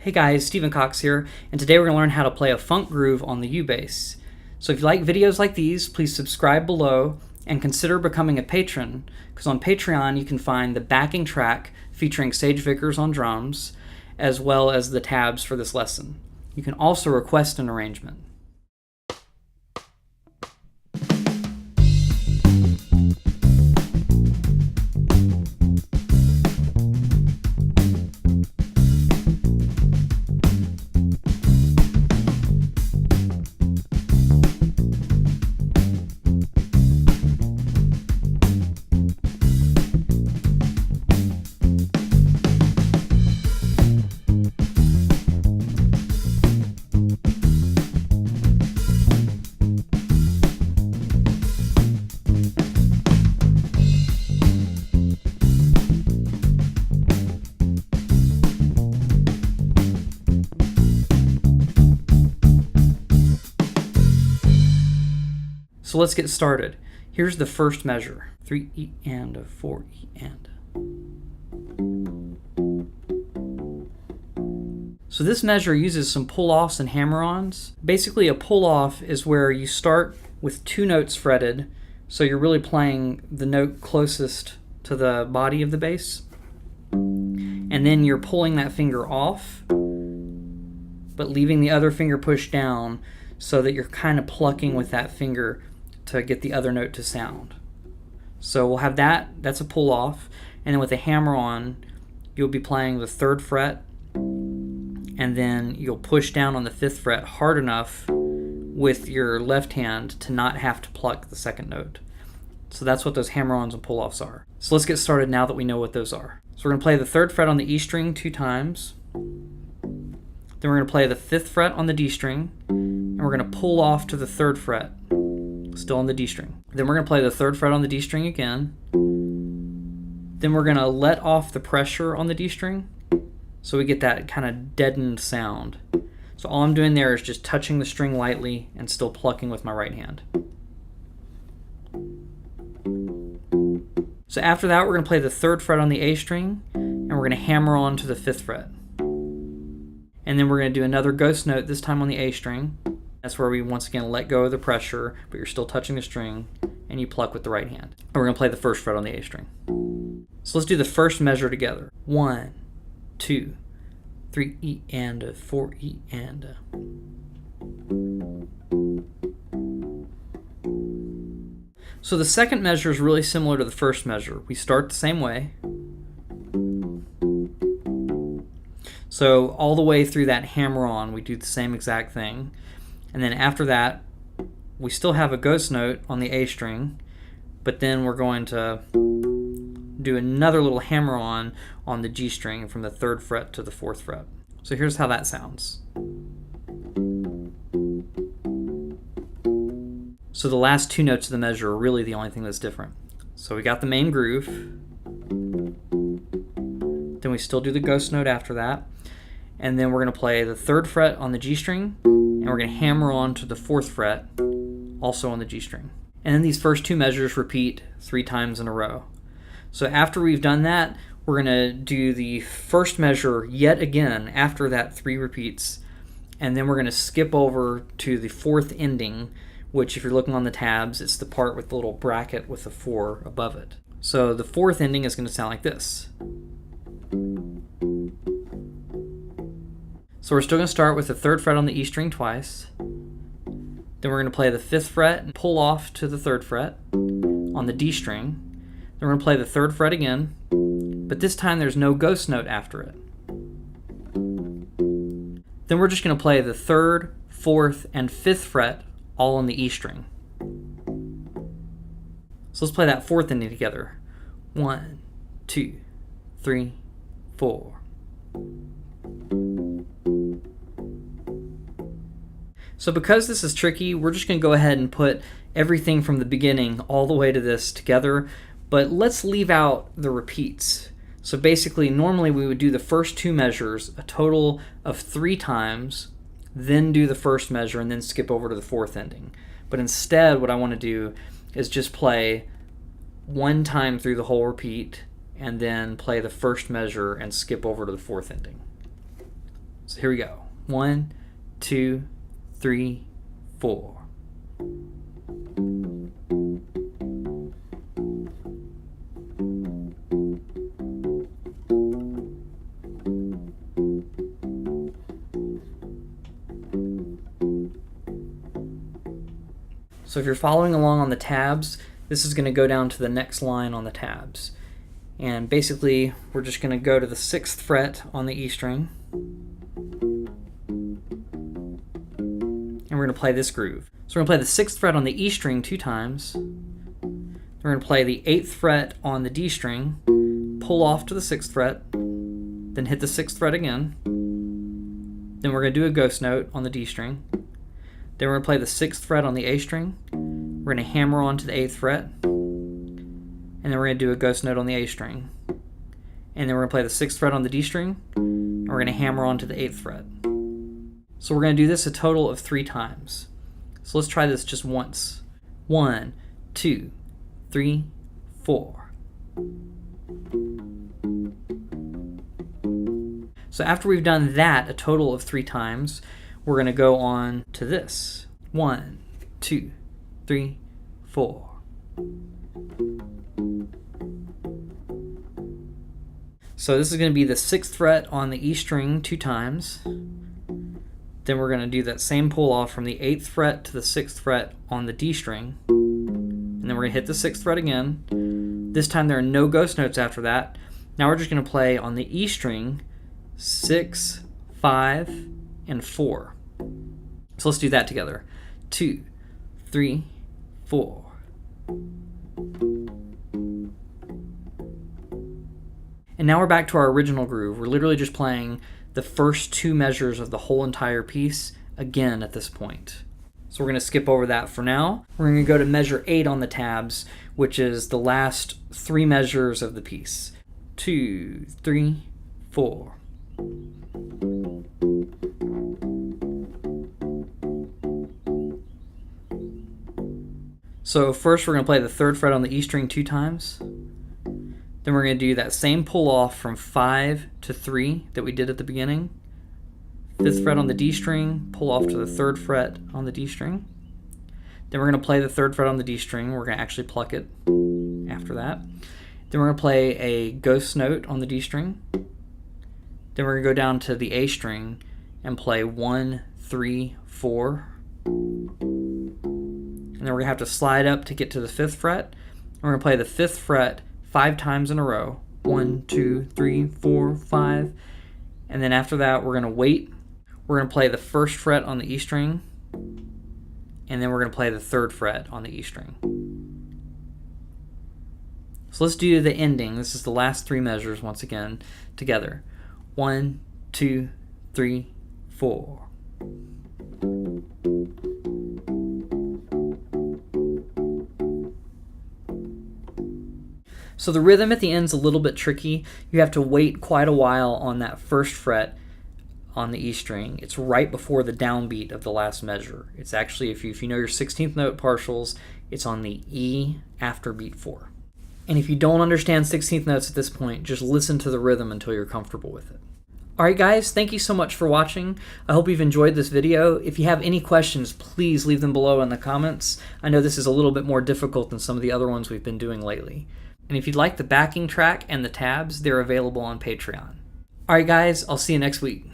Hey guys, Stephen Cox here, and today we're going to learn how to play a funk groove on the U bass. So if you like videos like these, please subscribe below and consider becoming a patron, because on Patreon you can find the backing track featuring Sage Vickers on drums, as well as the tabs for this lesson. You can also request an arrangement. So let's get started. Here's the first measure. 3E and 4E and. So this measure uses some pull-offs and hammer-ons. Basically a pull-off is where you start with two notes fretted, so you're really playing the note closest to the body of the bass. And then you're pulling that finger off, but leaving the other finger pushed down so that you're kind of plucking with that finger to get the other note to sound. So we'll have that's a pull off, and then with a hammer on you'll be playing the 3rd fret, and then you'll push down on the 5th fret hard enough with your left hand to not have to pluck the 2nd note. So that's what those hammer-ons and pull-offs are. So let's get started now that we know what those are. So we're going to play the 3rd fret on the E string 2 times, then we're going to play the 5th fret on the D string, and we're going to pull off to the 3rd fret, still on the D string. Then we're going to play the 3rd fret on the D string again. Then we're going to let off the pressure on the D string so we get that kind of deadened sound. So all I'm doing there is just touching the string lightly and still plucking with my right hand. So after that, we're going to play the 3rd fret on the A string, and we're going to hammer on to the 5th fret. And then we're going to do another ghost note, this time on the A string. That's where we once again let go of the pressure, but you're still touching the string, and you pluck with the right hand. And we're going to play the 1st fret on the A string. So let's do the first measure together. 1, 2, 3E and 4E and. So the second measure is really similar to the first measure. We start the same way. So all the way through that hammer-on, we do the same exact thing. And then after that, we still have a ghost note on the A string, but then we're going to do another little hammer-on on the G string from the 3rd fret to the 4th fret. So here's how that sounds. So the last 2 notes of the measure are really the only thing that's different. So we got the main groove, then we still do the ghost note after that, and then we're going to play the 3rd fret on the G string, and we're going to hammer on to the 4th fret, also on the G string. And then these first 2 measures repeat 3 times in a row. So after we've done that, we're going to do the first measure yet again after that 3 repeats, and then we're going to skip over to the 4th ending, which if you're looking on the tabs, it's the part with the little bracket with the 4 above it. So the 4th ending is going to sound like this. So we're still going to start with the 3rd fret on the E string twice. Then we're going to play the 5th fret and pull off to the 3rd fret on the D string. Then we're going to play the 3rd fret again, but this time there's no ghost note after it. Then we're just going to play the 3rd, 4th, and 5th fret all on the E string. So let's play that 4th ending together. 1, 2, 3, 4. So because this is tricky, we're just going to go ahead and put everything from the beginning all the way to this together, but let's leave out the repeats. So basically, normally we would do the first 2 measures a total of 3 times, then do the first measure, and then skip over to the 4th ending. But instead, what I want to do is just play 1 time through the whole repeat, and then play the first measure and skip over to the 4th ending. So So here we go. 1, 2, 3, 4. So if you're following along on the tabs, this is going to go down to the next line on the tabs. And basically, we're just going to go to the 6th fret on the E string. And we're going to play this groove. So we're going to play the 6th fret on the E string 2 times. We're going to play the 8th fret on the D string, pull off to the 6th fret, then hit the 6th fret again. Then we're going to do a ghost note on the D string. Then we're going to play the 6th fret on the A string. We're going to hammer on to the 8th fret. And then we're going to do a ghost note on the A string. And then we're going to play the 6th fret on the D string. And we're going to hammer on to the 8th fret. So we're going to do this a total of 3 times. So let's try this just once. 1, 2, 3, 4. So after we've done that a total of 3 times, we're going to go on to this. 1, 2, 3, 4. So this is going to be the 6th fret on the E string 2 times. Then we're going to do that same pull off from the 8th fret to the 6th fret on the D string. And then we're going to hit the 6th fret again. This time there are no ghost notes after that. Now we're just going to play on the E string 6, 5, and 4. So let's do that together. 2, 3, 4. And now we're back to our original groove. We're literally just playing the first 2 measures of the whole entire piece again at this point. So we're going to skip over that for now. We're going to go to measure 8 on the tabs, which is the last 3 measures of the piece. 2, 3, 4. So first we're going to play the 3rd fret on the E string 2 times. Then we're going to do that same pull off from 5 to 3 that we did at the beginning. 5th fret on the D string, pull off to the 3rd fret on the D string. Then we're going to play the 3rd fret on the D string. We're going to actually pluck it after that. Then we're going to play a ghost note on the D string. Then we're going to go down to the A string and play 1, 3, 4. And then we're going to have to slide up to get to the 5th fret. And we're going to play the 5th fret 5 times in a row. 1, 2, 3, 4, 5. And then after that, we're going to wait. We're going to play the 1st fret on the E string. And then we're going to play the 3rd fret on the E string. So let's do the ending. This is the last 3 measures once again together. 1, 2, 3, 4. So the rhythm at the end is a little bit tricky. You have to wait quite a while on that 1st fret on the E string. It's right before the downbeat of the last measure. It's actually, if you know your 16th note partials, it's on the E after beat 4. And if you don't understand 16th notes at this point, just listen to the rhythm until you're comfortable with it. Alright guys, thank you so much for watching. I hope you've enjoyed this video. If you have any questions, please leave them below in the comments. I know this is a little bit more difficult than some of the other ones we've been doing lately. And if you'd like the backing track and the tabs, they're available on Patreon. Alright guys, I'll see you next week.